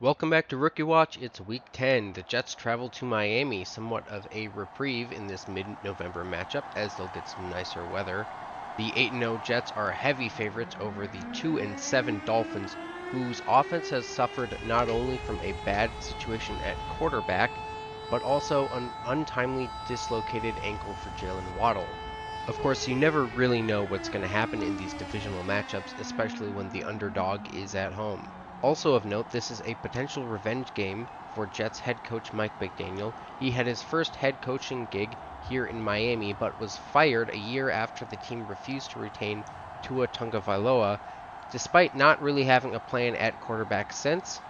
Welcome back to Rookie Watch. It's week 10. The Jets travel to Miami, somewhat of a reprieve in this mid-November matchup as they'll get some nicer weather. The 8-0 Jets are heavy favorites over the 2-7 Dolphins, whose offense has suffered not only from a bad situation at quarterback, but also an untimely dislocated ankle for Jalen Waddle. Of course, you never really know what's going to happen in these divisional matchups, especially when the underdog is at home. Also of note, this is a potential revenge game for Jets head coach Mike McDaniel. He had his first head coaching gig here in Miami, but was fired a year after the team refused to retain Tua Tagovailoa. Despite not really having a plan at quarterback since,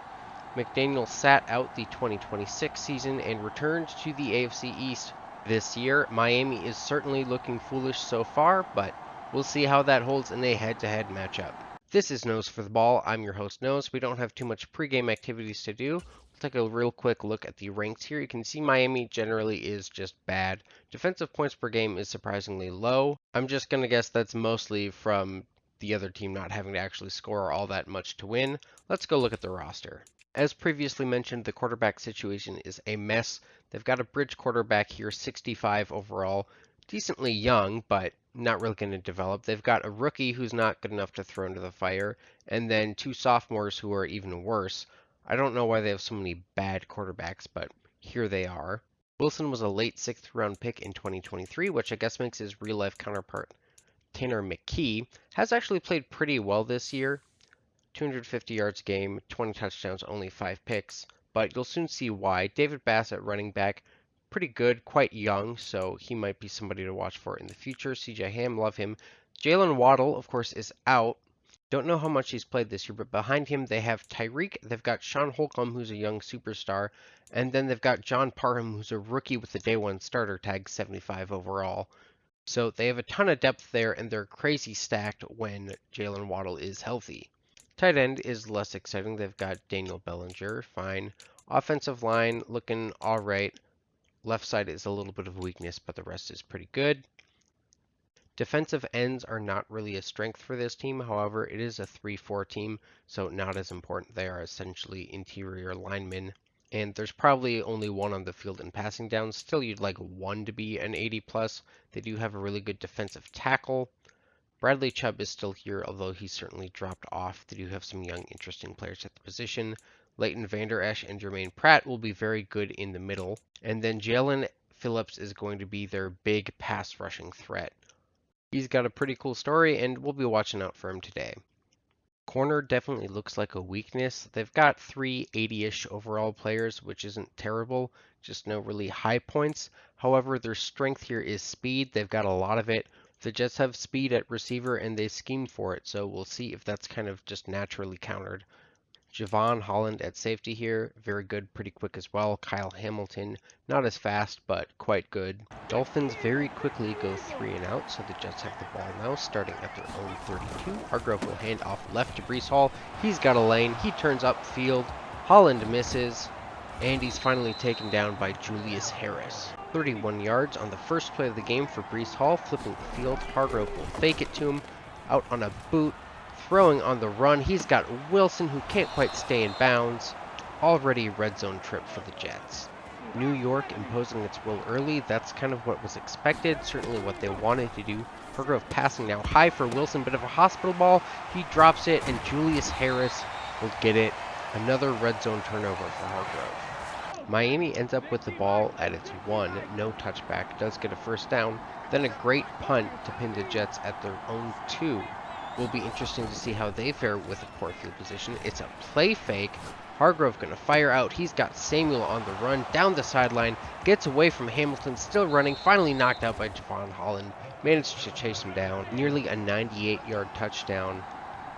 McDaniel sat out the 2026 season and returned to the AFC East this year. Miami is certainly looking foolish so far, but we'll see how that holds in a head-to-head matchup. This is Nose for the Ball. I'm your host, Nose. We don't have too much pregame activities to do. We'll take a real quick look at the ranks here. You can see Miami generally is just bad. Defensive points per game is surprisingly low. I'm just going to guess that's mostly from the other team not having to actually score all that much to win. Let's go look at the roster. As previously mentioned, the quarterback situation is a mess. They've got a bridge quarterback here, 65 overall. Decently young, but not really going to develop. They've got a rookie who's not good enough to throw into the fire, and then two sophomores who are even worse. I don't know why they have so many bad quarterbacks, but here they are. Wilson was a late 6th round pick in 2023, which I guess makes his real life counterpart, Tanner McKee, has actually played pretty well this year. 250 yards a game, 20 touchdowns, only 5 picks, but you'll soon see why. David Bass at running back, pretty good, quite young, so he might be somebody to watch for in the future. CJ Ham, love him. Jalen Waddle, of course, is out. Don't know how much he's played this year, but behind him they have Tyreek, they've got Sean Holcomb, who's a young superstar, and then they've got John Parham, who's a rookie with the day one starter tag, 75 overall. So they have a ton of depth there, and they're crazy stacked when Jalen Waddle is healthy. Tight end is less exciting. They've got Daniel Bellinger, fine. Offensive line looking all right. Left side is a little bit of a weakness, but the rest is pretty good. Defensive ends are not really a strength for this team. However, it is a 3-4 team, so not as important. They are essentially interior linemen. And there's probably only one on the field in passing downs. Still, you'd like one to be an 80 plus. They do have a really good defensive tackle. Bradley Chubb is still here, although he's certainly dropped off. They do have some young, interesting players at the position. Leighton Vander Esch and Jermaine Pratt will be very good in the middle. And then Jalen Phillips is going to be their big pass rushing threat. He's got a pretty cool story, and we'll be watching out for him today. Corner definitely looks like a weakness. They've got 3 80-ish overall players, which isn't terrible, just no really high points. However, their strength here is speed. They've got a lot of it. The Jets have speed at receiver, and they scheme for it, so we'll see if that's kind of just naturally countered. Javon Holland at safety here, very good, pretty quick as well. Kyle Hamilton, not as fast, but quite good. Dolphins very quickly go 3 and out, so the Jets have the ball now, starting at their own 32. Hargrove will hand off left to Breece Hall. He's got a lane. He turns upfield. Holland misses, and he's finally taken down by Julius Harris. 31 yards on the first play of the game for Breece Hall, flipping the field. Hargrove will fake it to him, out on a boot. Throwing on the run, he's got Wilson, who can't quite stay in bounds. Already a red zone trip for the Jets. New York imposing its will early. That's kind of what was expected, certainly what they wanted to do. Hargrove passing now high for Wilson, bit of a hospital ball. He drops it, and Julius Harris will get it. Another red zone turnover for Hargrove. Miami ends up with the ball at its 1, no touchback, does get a first down. Then a great punt to pin the Jets at their own 2. Will be interesting to see how they fare with a poor field position. It's a play fake. Hargrove going to fire out. He's got Samuel on the run down the sideline. Gets away from Hamilton, still running. Finally knocked out by Javon Holland. Managed to chase him down. Nearly a 98-yard touchdown.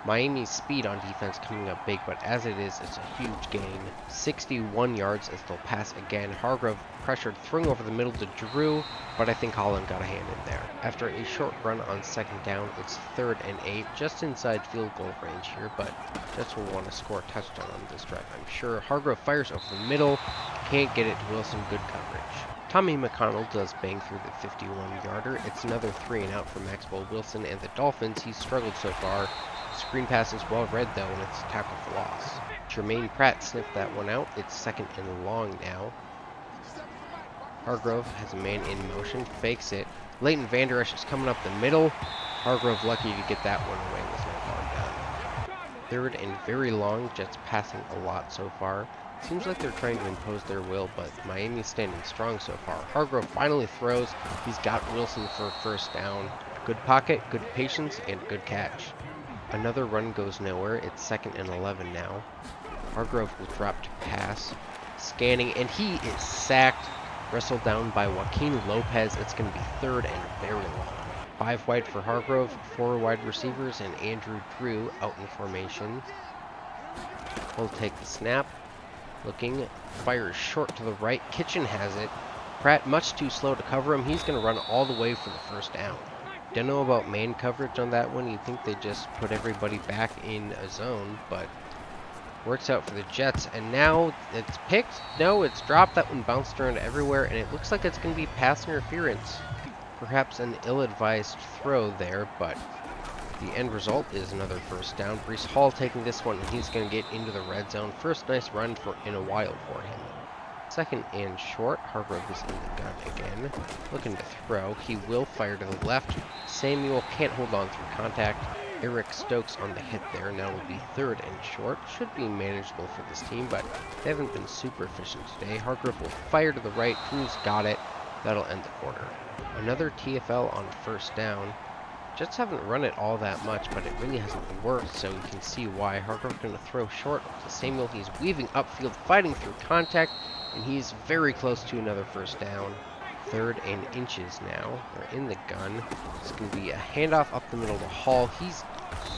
Miami's speed on defense coming up big, but as it is, it's a huge gain. 61 yards as they'll pass again. Hargrove pressured, throwing over the middle to Drew, but I think Holland got a hand in there. After a short run on second down, it's 3rd and 8, just inside field goal range here, but Jets will want to score a touchdown on this drive, I'm sure. Hargrove fires over the middle, can't get it to Wilson, good coverage. Tommy McConnell does bang through the 51-yarder. It's another 3 and out for Maxwell Wilson and the Dolphins. He's struggled so far. Screen pass is well read though, and it's a tackle for loss. Jermaine Pratt sniffed that one out. It's 2nd and long now. Hargrove has a man in motion, fakes it. Leighton Vander Esch is coming up the middle. Hargrove lucky to get that one away with no harm done. 3rd and very long. Jets passing a lot so far. Seems like they're trying to impose their will, but Miami's standing strong so far. Hargrove finally throws. He's got Wilson for a 1st down. Good pocket, good patience, and good catch. Another run goes nowhere. It's 2nd and 11 now. Hargrove will drop to pass. Scanning, and he is sacked. Wrestled down by Joaquin Lopez. It's going to be 3rd and very long. 5 wide for Hargrove, 4 wide receivers, and Andrew Drew out in formation. He'll take the snap. Looking, fires short to the right. Kitchen has it. Pratt much too slow to cover him. He's going to run all the way for the 1st down. Don't know about man coverage on that one. You'd think they just put everybody back in a zone, but works out for the Jets. And now it's picked. No, it's dropped. That one bounced around everywhere, and it looks like it's going to be pass interference. Perhaps an ill-advised throw there, but the end result is another 1st down. Breece Hall taking this one, and he's going to get into the red zone. First nice run in a while for him. 2nd and short. Hargrove is in the gun again. Looking to throw. He will fire to the left. Samuel can't hold on through contact. Eric Stokes on the hit there. Now will be 3rd and short. Should be manageable for this team, but they haven't been super efficient today. Hargrove will fire to the right. Drew's got it. That'll end the quarter. Another TFL on 1st down. Jets haven't run it all that much, but it really hasn't worked, so you can see why. Hargrove going to throw short to Samuel. He's weaving upfield, fighting through contact, and he's very close to another 1st down. 3rd and inches now. They're in the gun. It's going to be a handoff up the middle to Hall. He's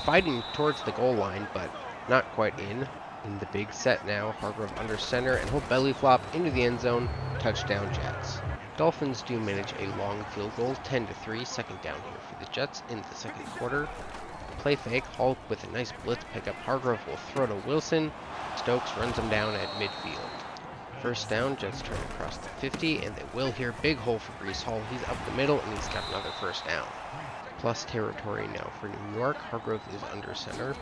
fighting towards the goal line, but not quite in. In the big set now, Hargrove under center, and he'll belly flop into the end zone. Touchdown Jets. Dolphins do manage a long field goal, 10-3, 2nd down here for the Jets in the 2nd quarter. Play fake, Hall with a nice blitz pickup. Hargrove will throw to Wilson. Stokes runs him down at midfield. 1st down, Jets turn across the 50, and they will here. Big hole for Breece Hall. He's up the middle, and he's got another 1st down. Plus territory now for New York. Hargrove is under center.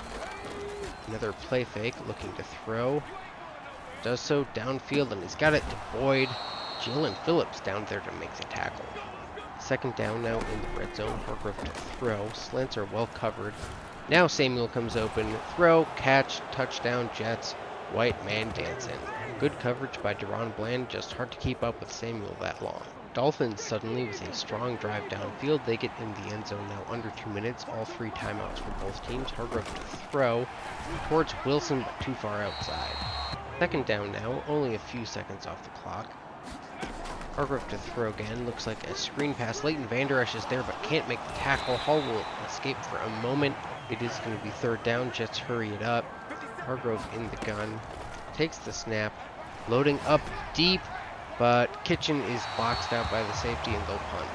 Another play fake, looking to throw. Does so downfield, and he's got it to Boyd. Jalen Phillips down there to make the tackle. 2nd down now in the red zone. Hargrove to throw. Slants are well covered. Now Samuel comes open. Throw, catch, touchdown Jets. White man dancing. Good coverage by Deron Bland. Just hard to keep up with Samuel that long. Dolphins suddenly with a strong drive downfield. They get in the end zone now under 2 minutes. All 3 timeouts for both teams. Hargrove to throw towards Wilson, but too far outside. 2nd down now. Only a few seconds off the clock. Hargrove to throw again. Looks like a screen pass. Leighton Vander Esch is there, but can't make the tackle. Hall will escape for a moment. It is going to be 3rd down. Jets hurry it up. Hargrove in the gun. Takes the snap. Loading up deep, but Kitchen is boxed out by the safety, and they'll punt.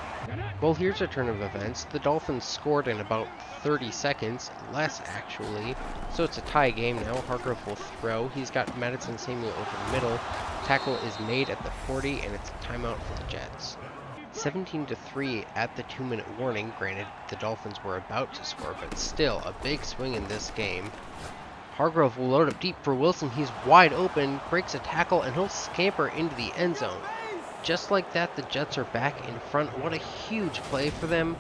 Well, here's a turn of events. The Dolphins scored in about 30 seconds. Less, actually. So it's a tie game now. Hargrove will throw. He's got Madison Samuel over the middle. Tackle is made at the 40, and it's a timeout for the Jets. 17-3 at the 2-minute warning. Granted, the Dolphins were about to score, but still a big swing in this game. Hargrove will load up deep for Wilson. He's wide open, breaks a tackle, and he'll scamper into the end zone. Just like that, the Jets are back in front. What a huge play for them.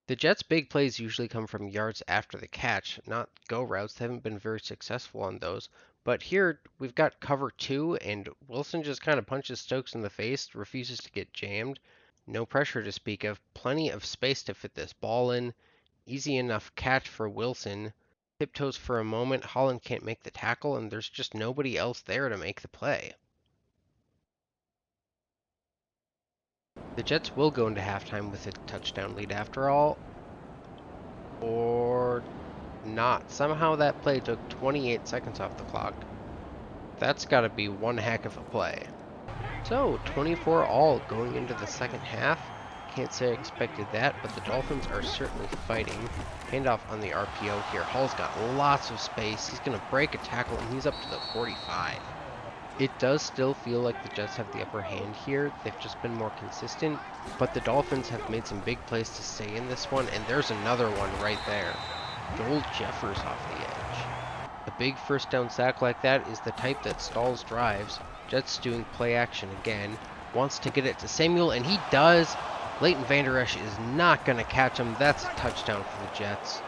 The Jets' big plays usually come from yards after the catch, not go routes. They haven't been very successful on those. But here, we've got cover 2, and Wilson just kind of punches Stokes in the face, refuses to get jammed. No pressure to speak of. Plenty of space to fit this ball in. Easy enough catch for Wilson. Tiptoes for a moment. Holland can't make the tackle, and there's just nobody else there to make the play. The Jets will go into halftime with a touchdown lead after all. Or not. Somehow that play took 28 seconds off the clock. That's got to be one heck of a play. So, 24 all going into the 2nd half. Can't say I expected that, but the Dolphins are certainly fighting. Handoff on the RPO here. Hall's got lots of space. He's going to break a tackle, and he's up to the 45. It does still feel like the Jets have the upper hand here. They've just been more consistent, but the Dolphins have made some big plays to stay in this one, and there's another one right there. Joel Jeffers off the edge. The big first down sack like that is the type that stalls drives. Jets doing play action again. Wants to get it to Samuel, and he does. Leighton Vander Esch is not going to catch him. That's a touchdown for the Jets.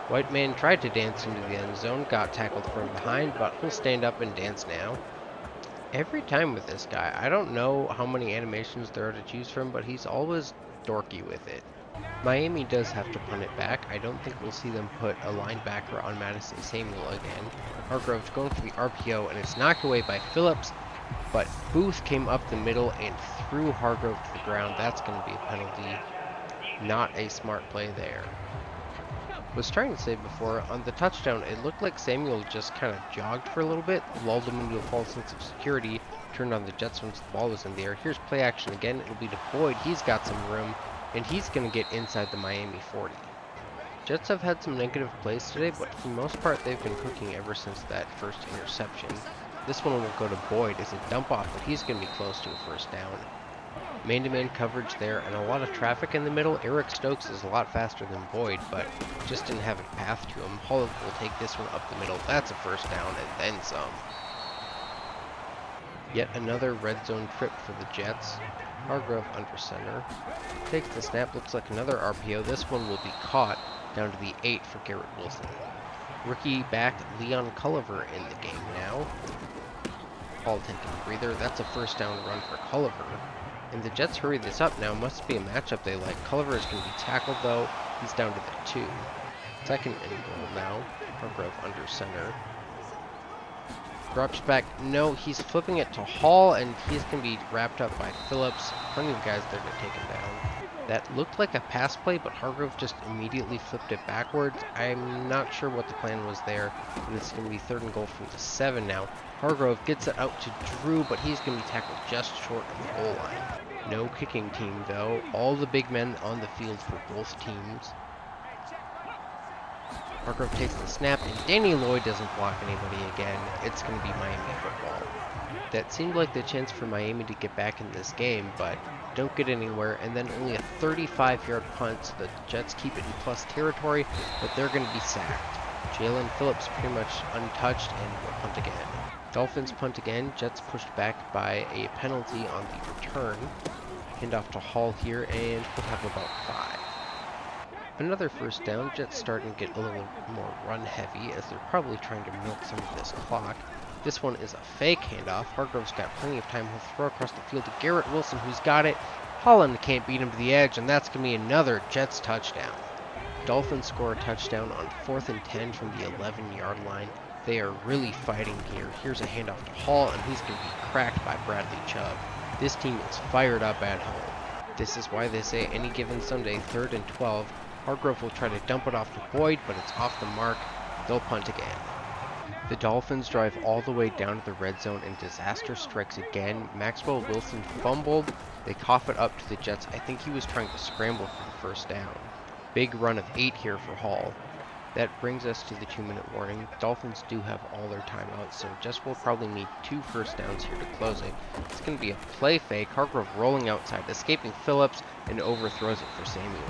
White man tried to dance into the end zone, got tackled from behind, but he'll stand up and dance now. Every time with this guy, I don't know how many animations there are to choose from, but he's always dorky with it. Miami does have to punt it back. I don't think we'll see them put a linebacker on Madison Samuel again. Hargrove going for the RPO, and it's knocked away by Phillips, but Booth came up the middle and threw Hargrove to the ground. That's going to be a penalty. Not a smart play there. Was trying to say before, on the touchdown, it looked like Samuel just kind of jogged for a little bit, lulled him into a false sense of security, turned on the Jets once the ball was in the air. Here's play action again. It'll be to Boyd. He's got some room, and he's going to get inside the Miami 40. Jets have had some negative plays today, but for the most part, they've been cooking ever since that first interception. This one will go to Boyd as a dump off, but he's going to be close to a first down. Man-to-man coverage there and a lot of traffic in the middle. Eric Stokes is a lot faster than Boyd, but just didn't have a path to him. Hull will take this one up the middle. That's a first down and then some. Yet another red zone trip for the Jets. Hargrove under center. Takes the snap, looks like another RPO. This one will be caught down to the 8 for Garrett Wilson. Rookie back Leon Culliver in the game now. Hall taking a breather. That's a first down run for Culliver. And the Jets hurry this up now. Must be a matchup they like. Culliver is going to be tackled though. He's down to the 2. Second and goal now. Hargrove under center. Drops back. No, he's flipping it to Hall, and he's going to be wrapped up by Phillips. Plenty of guys there to take him down. That looked like a pass play, but Hargrove just immediately flipped it backwards. I'm not sure what the plan was there, but it's going to be 3rd and goal from the 7 now. Hargrove gets it out to Drew, but he's going to be tackled just short of the goal line. No kicking team, though. All the big men on the field for both teams. Hargrove takes the snap, and Danny Lloyd doesn't block anybody again. It's going to be Miami football. That seemed like the chance for Miami to get back in this game, but don't get anywhere, and then only a 35-yard punt, so the Jets keep it in plus territory, but they're going to be sacked. Jalen Phillips pretty much untouched and will punt again. Dolphins punt again. Jets pushed back by a penalty on the return. Handoff to Hall here, and we'll have about 5. Another first down. Jets starting to get a little more run heavy as they're probably trying to milk some of this clock. This one is a fake handoff. Hargrove's got plenty of time. He'll throw across the field to Garrett Wilson, who's got it. Holland can't beat him to the edge, and that's going to be another Jets touchdown. Dolphins score a touchdown on 4th and 10 from the 11-yard line. They are really fighting here. Here's a handoff to Hall, and he's going to be cracked by Bradley Chubb. This team is fired up at home. This is why they say any given Sunday, 3rd and 12. Hargrove will try to dump it off to Boyd, but it's off the mark. They'll punt again. The Dolphins drive all the way down to the red zone, and disaster strikes again. Maxwell Wilson fumbled. They cough it up to the Jets. I think he was trying to scramble for the first down. Big run of 8 here for Hall. That brings us to the 2-minute warning. Dolphins do have all their timeouts, so Jets will probably need 2 first downs here to close it. It's going to be a play fake. Hargrove rolling outside, escaping Phillips, and overthrows it for Samuel.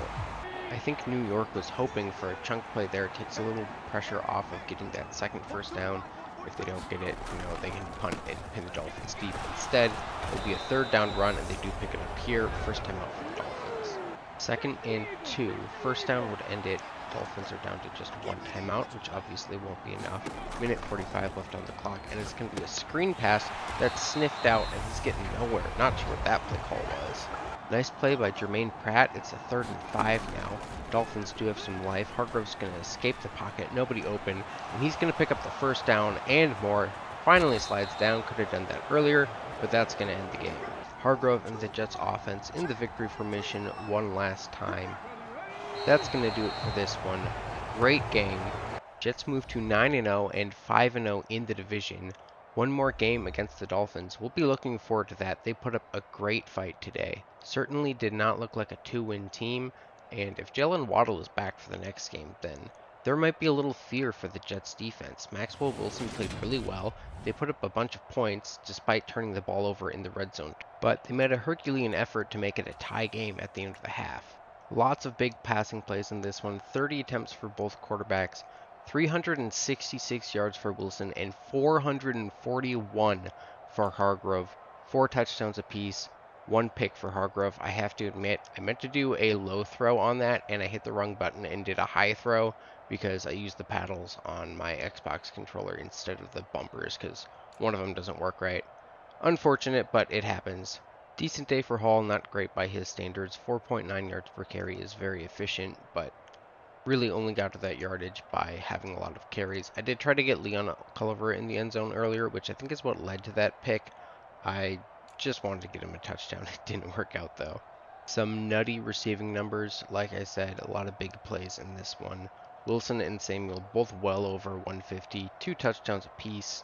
I think New York was hoping for a chunk play there. It takes a little pressure off of getting that second first down. If they don't get it, they can punt and pin the Dolphins deep. Instead, it'll be a 3rd down run, and they do pick it up here. First time out for the Dolphins. 2nd and 2. First down would end it. Dolphins are down to just 1 timeout, which obviously won't be enough. Minute 45 left on the clock, and it's going to be a screen pass that's sniffed out, and he's getting nowhere. Not sure what that play call was. Nice play by Jermaine Pratt. It's a 3rd and 5 now. Dolphins do have some life. Hargrove's going to escape the pocket. Nobody open. And he's going to pick up the first down and more. Finally slides down. Could have done that earlier, but that's going to end the game. Hargrove and the Jets offense in the victory formation one last time. That's going to do it for this one. Great game. Jets move to 9-0 and 5-0 in the division. One more game against the Dolphins. We'll be looking forward to that. They put up a great fight today. Certainly did not look like a 2-win team, and if Jalen Waddle is back for the next game, then there might be a little fear for the Jets defense. Maxwell Wilson played really well. They put up a bunch of points despite turning the ball over in the red zone, but they made a Herculean effort to make it a tie game at the end of the half. Lots of big passing plays in this one. 30 attempts for both quarterbacks, 366 yards for Wilson and 441 for Hargrove. 4 touchdowns apiece, 1 pick for Hargrove. I have to admit, I meant to do a low throw on that, and I hit the wrong button and did a high throw because I used the paddles on my Xbox controller instead of the bumpers because one of them doesn't work right. Unfortunate, but it happens. Decent day for Hall, not great by his standards. 4.9 yards per carry is very efficient, but really only got to that yardage by having a lot of carries. I did try to get Leon Culliver in the end zone earlier, which I think is what led to that pick. I just wanted to get him a touchdown. It didn't work out, though. Some nutty receiving numbers. Like I said, a lot of big plays in this one. Wilson and Samuel both well over 150, 2 touchdowns apiece,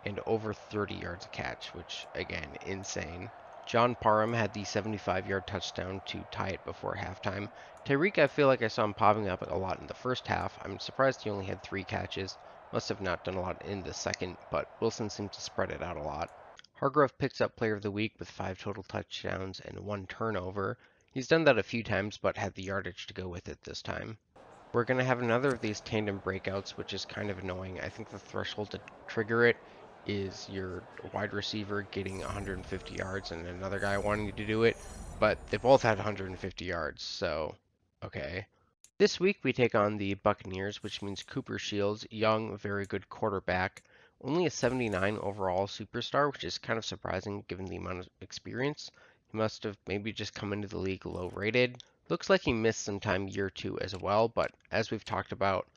and over 30 yards a catch, which, again, insane. John Parham had the 75-yard touchdown to tie it before halftime. Tyreek, I feel like I saw him popping up a lot in the first half. I'm surprised he only had 3 catches. Must have not done a lot in the second, but Wilson seemed to spread it out a lot. Hargrove picks up Player of the Week with 5 total touchdowns and 1 turnover. He's done that a few times, but had the yardage to go with it this time. We're going to have another of these tandem breakouts, which is kind of annoying. I think the threshold to trigger it is your wide receiver getting 150 yards and another guy wanting to do it, but they both had 150 yards, so okay. This week we take on the Buccaneers, which means Cooper Shields, young, very good quarterback, only a 79 overall superstar, which is kind of surprising given the amount of experience. He must have maybe just come into the league low rated. Looks like he missed some time year 2 as well, but as we've talked about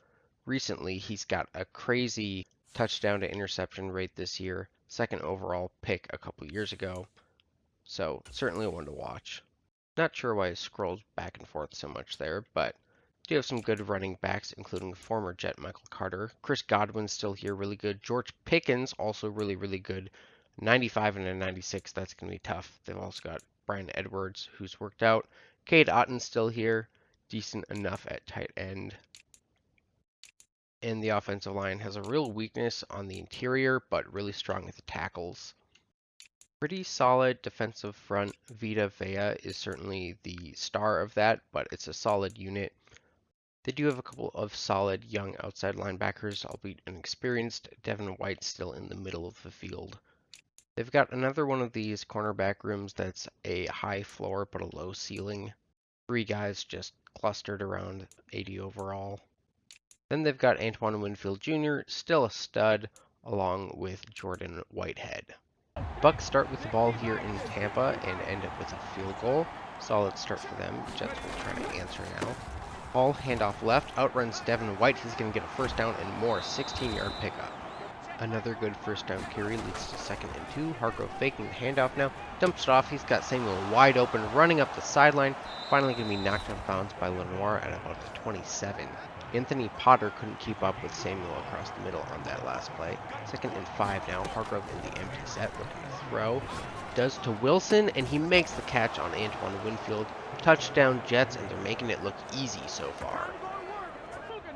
recently, he's got a crazy touchdown to interception rate this year, 2nd overall pick a couple years ago, so certainly one to watch. Not sure why it scrolls back and forth so much there, but do have some good running backs, including former Jet Michael Carter. Chris Godwin's still here, really good. George Pickens, also really, really good. 95 and a 96, that's going to be tough. They've also got Brian Edwards, who's worked out. Cade Otton's still here, decent enough at tight end. And the offensive line has a real weakness on the interior, but really strong at the tackles. Pretty solid defensive front. Vita Vea is certainly the star of that, but it's a solid unit. They do have a couple of solid young outside linebackers, albeit inexperienced. Devin White still in the middle of the field. They've got another one of these cornerback rooms that's a high floor but a low ceiling. 3 guys just clustered around 80 overall. Then they've got Antoine Winfield Jr., still a stud, along with Jordan Whitehead. Bucks start with the ball here in Tampa and end up with a field goal. Solid start for them. Jets will try to answer now. Ball handoff left, outruns Devin White. He's going to get a first down and more. 16-yard pickup. Another good first down carry leads to 2nd and 2. Hargrove faking the handoff now. Dumps it off. He's got Samuel wide open, running up the sideline. Finally going to be knocked out of bounds by Lenoir at about the 27. Anthony Potter couldn't keep up with Samuel across the middle on that last play. 2nd and 5 now. Hargrove in the empty set looking to throw. Does to Wilson, and he makes the catch on Antoine Winfield. Touchdown Jets, and they're making it look easy so far.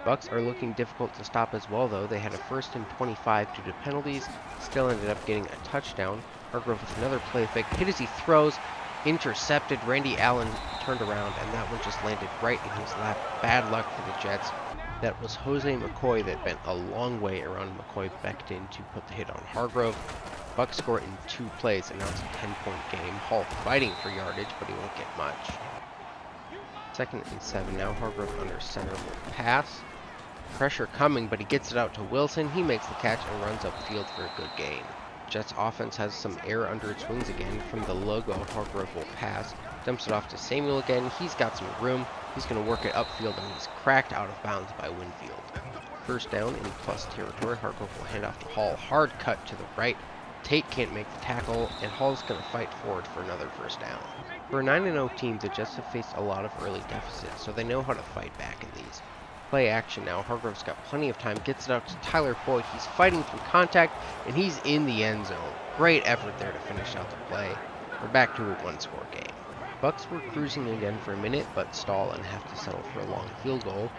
Bucks are looking difficult to stop as well, though. They had a 1st and 25 due to penalties. Still ended up getting a touchdown. Hargrove with another play fake. Hit as he throws. Intercepted. Randy Allen turned around, and that one just landed right in his lap. Bad luck for the Jets. That was Jose McCoy that bent a long way around McCoy backed in to put the hit on Hargrove. Bucks score in 2 plays, and now it's a 10-point game. Hall fighting for yardage, but he won't get much. 2nd and 7 now. Hargrove under center will pass. Pressure coming, but he gets it out to Wilson. He makes the catch and runs upfield for a good gain. Jets offense has some air under its wings again. From the logo, Hargrove will pass. Dumps it off to Samuel again. He's got some room. He's going to work it upfield, and he's cracked out of bounds by Winfield. First down in plus territory. Hargrove will hand off to Hall. Hard cut to the right. Tate can't make the tackle, and Hall's going to fight forward for another first down. For a 9-0 team, the Jets have faced a lot of early deficits, so they know how to fight back in these. Play action now. Hargrove's got plenty of time. Gets it out to Tyler Boyd. He's fighting through contact, and he's in the end zone. Great effort there to finish out the play. We're back to a 1-score game. Bucks were cruising again for a minute, but stall and have to settle for a long field goal.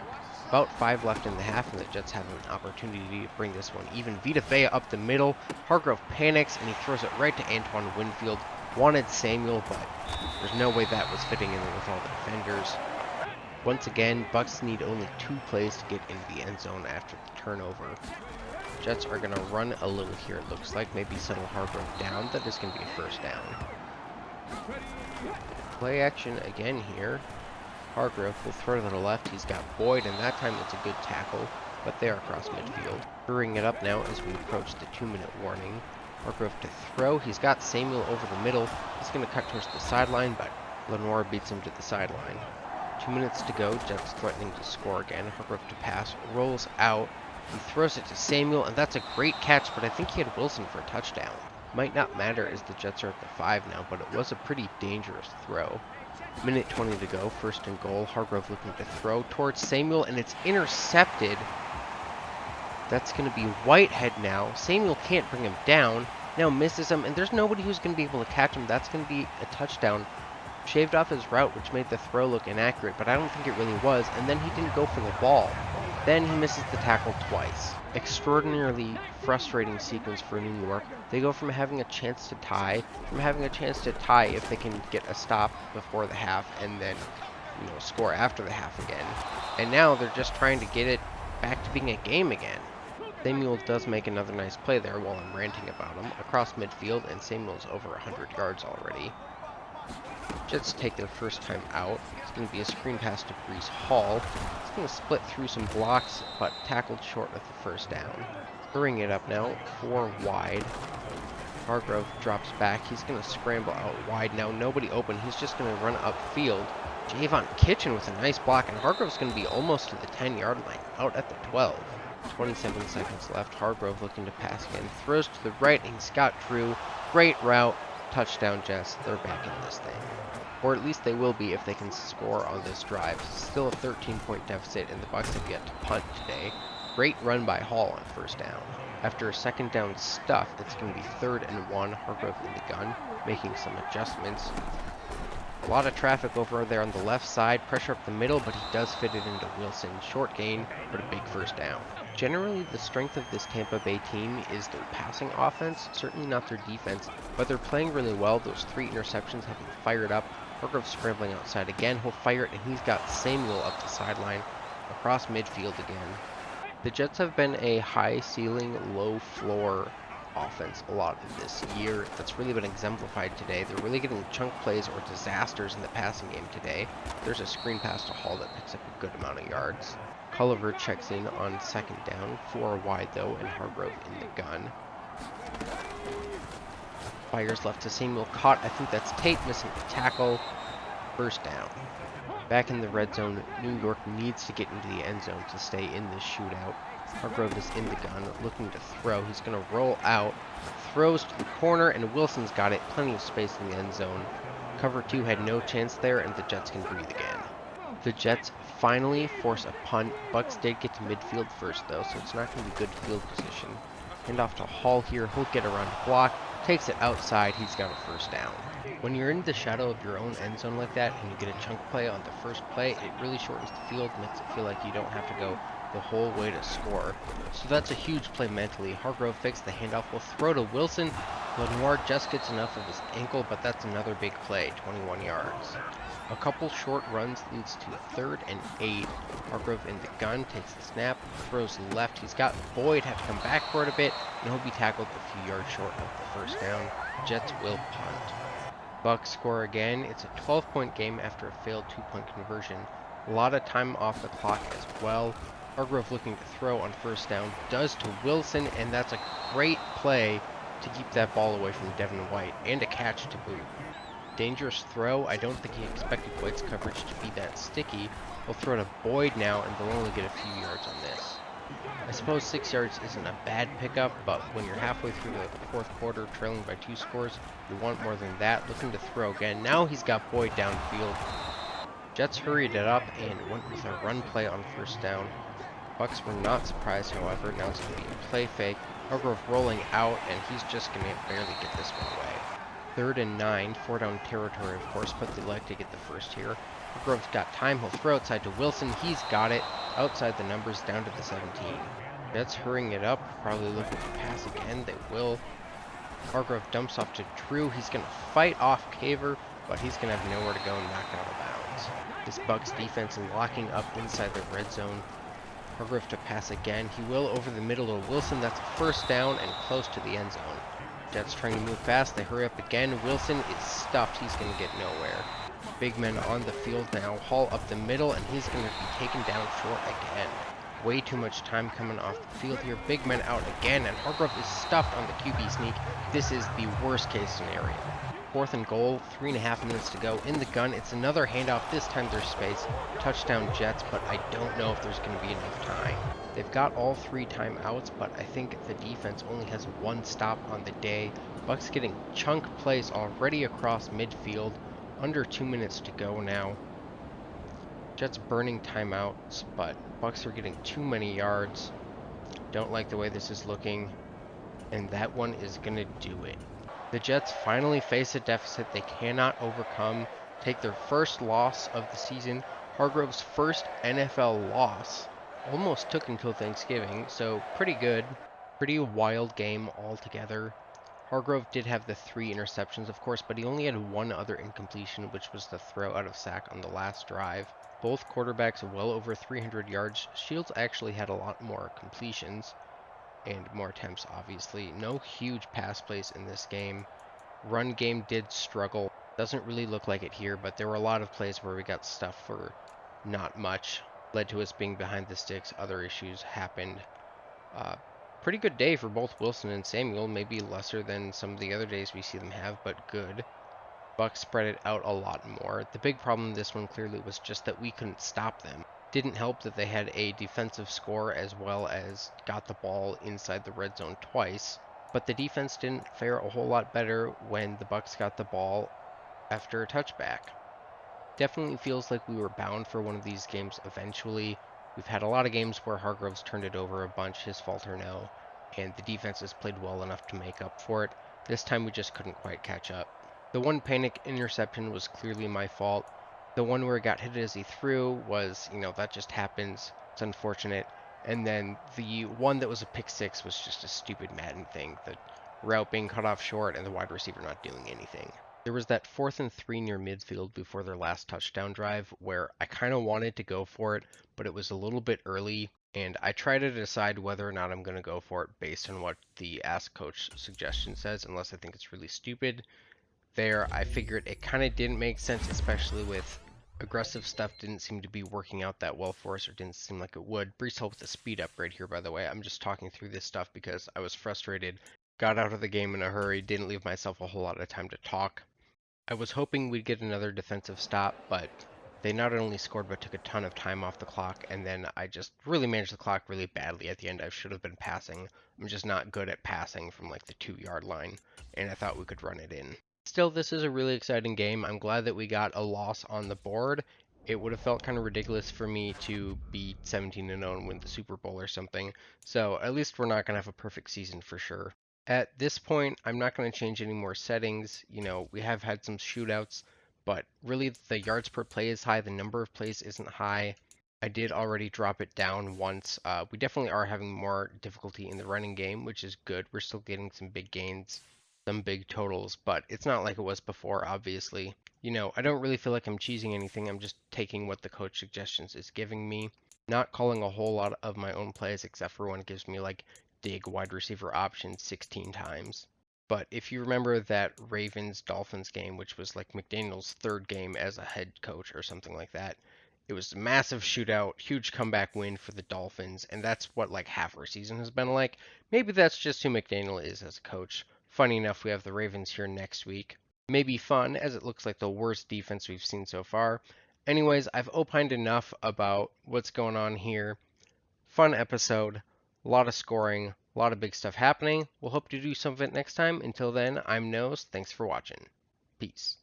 About 5 left in the half, and the Jets have an opportunity to bring this one even. Vita Vea up the middle. Hargrove panics, and he throws it right to Antoine Winfield. Wanted Samuel, but there's no way that was fitting in with all the defenders. Once again, Bucks need only 2 plays to get into the end zone after the turnover. Jets are going to run a little here, it looks like. Maybe settle Hargrove down. That is going to be a first down. Play action again here. Hargrove will throw to the left. He's got Boyd, and that time it's a good tackle, but they are across midfield. Hurrying it up now as we approach the 2-minute warning. Hargrove to throw. He's got Samuel over the middle. He's going to cut towards the sideline, but Lenoir beats him to the sideline. 2 minutes to go. Jets threatening to score again. Hargrove to pass. Rolls out. He throws it to Samuel, and that's a great catch, but I think he had Wilson for a touchdown. Might not matter as the Jets are at the 5 now, but it was a pretty dangerous throw. Minute 20 to go, first and goal. Hargrove looking to throw towards Samuel, and it's intercepted. That's going to be Whitehead now. Samuel can't bring him down. Now misses him, and there's nobody who's going to be able to catch him. That's going to be a touchdown. Shaved off his route, which made the throw look inaccurate, but I don't think it really was, and then he didn't go for the ball. Then he misses the tackle twice. Extraordinarily frustrating sequence for New York. They go from having a chance to tie, if they can get a stop before the half, and then, score after the half again. And now they're just trying to get it back to being a game again. Samuel does make another nice play there while I'm ranting about him. Across midfield, and Samuel's over 100 yards already. Jets take their first time out. It's going to be a screen pass to Brees Hall. It's going to split through some blocks, but tackled short of the first down. Hurrying it up now, 4 wide. Hargrove drops back. He's going to scramble out wide. Now nobody open. He's just going to run upfield. Javon Kitchen with a nice block, and Hargrove's going to be almost to the 10-yard line, out at the 12. 27 seconds left. Hargrove looking to pass again. Throws to the right, and he's got Drew. Great route. Touchdown, Jets. They're back in this thing. Or at least they will be if they can score on this drive. Still a 13-point deficit, and the Bucks have yet to punt today. Great run by Hall on first down. After a second down stuff, it's going to be 3rd and 1. Hargrove in the gun, making some adjustments. A lot of traffic over there on the left side. Pressure up the middle, but he does fit it into Wilson. Short gain, but a big first down. Generally, the strength of this Tampa Bay team is their passing offense, certainly not their defense, but they're playing really well. Those 3 interceptions have been fired up. Hargrove scrambling outside again. He'll fire it, and he's got Samuel up the sideline across midfield again. The Jets have been a high ceiling, low floor offense a lot of this year. That's really been exemplified today. They're really getting chunk plays or disasters in the passing game today. There's a screen pass to Hall that picks up a good amount of yards. Culliver checks in on second down, 4 wide though, and Hargrove in the gun. Fires left to Samuel, caught. I think that's Tate missing the tackle. First down. Back in the red zone, New York needs to get into the end zone to stay in this shootout. Hargrove is in the gun, looking to throw. He's going to roll out, throws to the corner, and Wilson's got it. Plenty of space in the end zone. Cover 2 had no chance there, and the Jets can breathe again. The Jets finally force a punt. Bucks did get to midfield first, though, so it's not going to be good field position. Hand off to Hall here. He'll get around the block, takes it outside. He's got a first down. When you're in the shadow of your own end zone like that, and you get a chunk play on the first play, it really shortens the field, makes it feel like you don't have to go the whole way to score. So that's a huge play mentally. Hargrove fakes the handoff, will throw to Wilson. Lenoir just gets enough of his ankle, but that's another big play, 21 yards. A couple short runs leads to 3rd and 8. Hargrove in the gun, takes the snap, throws left. He's got Boyd, have to come back for it a bit, and he'll be tackled a few yards short of the first down. Jets will punt. Bucks score again. It's a 12-point game after a failed 2-point conversion. A lot of time off the clock as well. Hargrove looking to throw on first down, does to Wilson, and that's a great play to keep that ball away from Devin White, and a catch to boot. Dangerous throw. I don't think he expected White's coverage to be that sticky. He'll throw to Boyd now, and they'll only get a few yards on this. I suppose 6 yards isn't a bad pickup, but when you're halfway through the 4th quarter, trailing by 2 scores, you want more than that. Looking to throw again. Now he's got Boyd downfield. Jets hurried it up and went with a run play on first down. Bucks were not surprised, however. Now it's going to be a play fake. Hargrove rolling out, and he's just going to barely get this one away. 3rd and 9, 4-down territory, of course, but they like to get the first here. Hargrove's got time. He'll throw outside to Wilson. He's got it. Outside the numbers, down to the 17. Jets hurrying it up, probably looking to pass again. They will. Hargrove dumps off to Drew. He's going to fight off Caver, but he's going to have nowhere to go and knock out of bounds. This Bucks defense locking up inside the red zone. Hargrove to pass again. He will over the middle to Wilson. That's a first down and close to the end zone. Jets trying to move fast. They hurry up again. Wilson is stuffed. He's going to get nowhere. Big men on the field now. Hall up the middle, and he's going to be taken down short again. Way too much time coming off the field here. Big men out again, and Hargrove is stuffed on the QB sneak. This is the worst case scenario. 4th and goal, 3.5 minutes to go. In the gun, it's another handoff. This time there's space. Touchdown Jets, but I don't know if there's going to be enough time. They've got all 3 timeouts, but I think the defense only has 1 stop on the day. Bucks getting chunk plays already across midfield. Under 2 minutes to go now. Jets burning timeouts, but Bucks are getting too many yards. Don't like the way this is looking, and that one is going to do it. The Jets finally face a deficit they cannot overcome, take their first loss of the season, Hargrove's first NFL loss. Almost took until Thanksgiving, so pretty good. Pretty wild game altogether. Hargrove did have the 3 interceptions, of course, but he only had 1 other incompletion, which was the throw out of sack on the last drive. Both quarterbacks well over 300 yards. Shields actually had a lot more completions and more attempts, obviously. No huge pass plays in this game. Run game did struggle. Doesn't really look like it here, but there were a lot of plays where we got stuff for not much. Led to us being behind the sticks. Other issues happened. Pretty good day for both Wilson and Samuel. Maybe lesser than some of the other days we see them have, but good. Bucks spread it out a lot more. The big problem in this one clearly was just that we couldn't stop them. Didn't help that they had a defensive score as well as got the ball inside the red zone twice. But the defense didn't fare a whole lot better when the Bucks got the ball after a touchback. Definitely feels like we were bound for one of these games eventually. We've had a lot of games where Hargrove's turned it over a bunch, his fault or no, and the defense has played well enough to make up for it. This time we just couldn't quite catch up. The one panic interception was clearly my fault. The one where he got hit as he threw was, that just happens. It's unfortunate. And then the one that was a pick 6 was just a stupid Madden thing. The route being cut off short and the wide receiver not doing anything. There was that 4th and 3 near midfield before their last touchdown drive where I kind of wanted to go for it, but it was a little bit early, and I try to decide whether or not I'm going to go for it based on what the Ask Coach suggestion says, unless I think it's really stupid. There, I figured it kind of didn't make sense, especially with aggressive stuff didn't seem to be working out that well for us, or didn't seem like it would. Brees Hall with a speed upgrade here, by the way. I'm just talking through this stuff because I was frustrated, got out of the game in a hurry, didn't leave myself a whole lot of time to talk. I was hoping we'd get another defensive stop, but they not only scored but took a ton of time off the clock, and then I just really managed the clock really badly at the end. I should have been passing. I'm just not good at passing from like the 2-yard line, and I thought we could run it in. Still, this is a really exciting game. I'm glad that we got a loss on the board. It would have felt kind of ridiculous for me to be 17-0 and win the Super Bowl or something, so at least we're not going to have a perfect season for sure. At this point, I'm not going to change any more settings. We have had some shootouts, but really the yards per play is high. The number of plays isn't high. I did already drop it down once. We definitely are having more difficulty in the running game, which is good. We're still getting some big gains, some big totals, but it's not like it was before, obviously. I don't really feel like I'm cheesing anything. I'm just taking what the coach suggestions is giving me. Not calling a whole lot of my own plays, except for when it gives me like dig wide receiver options 16 times. But if you remember that Ravens-Dolphins game, which was like McDaniel's 3rd game as a head coach or something like that, it was a massive shootout, huge comeback win for the Dolphins, and that's what like half our season has been like. Maybe that's just who McDaniel is as a coach. Funny enough, we have the Ravens here next week. Maybe fun, as it looks like the worst defense we've seen so far. Anyways, I've opined enough about what's going on here. Fun episode. A lot of scoring, a lot of big stuff happening. We'll hope to do some of it next time. Until then, I'm Nose. Thanks for watching. Peace.